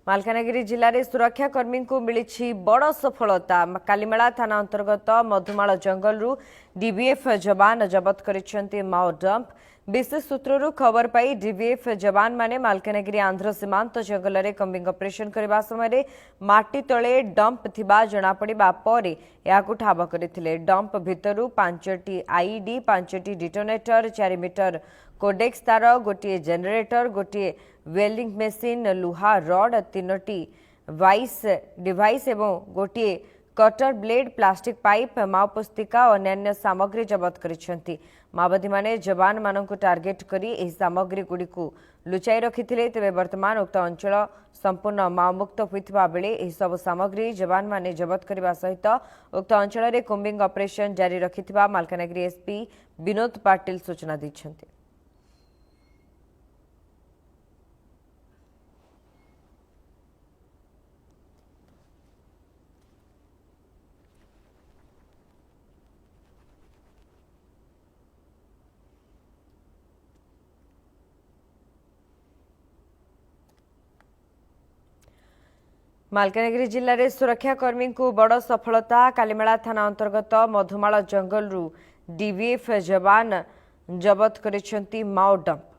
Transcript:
मालकानगिरी जिले में सुरक्षाकर्मी को मिली बड़ सफलता। कालीमेला थाना अंतर्गत मधुमाल जंगल डीबीएफ जवान जबत कर माओ डंप। विशेष सूत्रु खबर पाई डीबीएफ जवान माने मालकानगिरी आंध्र सीमांत जंगल में कम्बिंग ऑपरेशन करने समय माटी तले डंप थिबा जना पड़िबा परे याकु ठाब करथिले। डंप भितरु 5टी आईडी, 5टी डिटोनेटर, 4 मीटर कोडेक्स तार, गोटे जेनेटर, गोटे वेल्डिंग मेसीन, लुहा रड, 3टी वाइस डिवाइस एवं गोटे cutter blade, plastic pipe, Mao पुस्तिका और अन्य सामग्री जबत करिसेंती। माओवादी माने जवान मानक टार्गेट करी एही सामग्री गुडी को लुचाई रखिथिले। तेबे वर्तमान उक्त अंचल संपूर्ण माओमुक्त होइथिबा बेले एही सब सामग्री जवान माने जबत करबा सहित उक्त अंचल रे कोम्बिंग ऑपरेशन जारी रखिथिबा मालकानगिरी एसपी विनोद पाटिल सूचना दैछंती। मालकानगिरी जिले में सुरक्षाकर्मी को बड़ सफलता। कालीमेला थाना अंतर्गत मधुमाल जंगल डीबीएफ जवान जबत कर माओ डंप।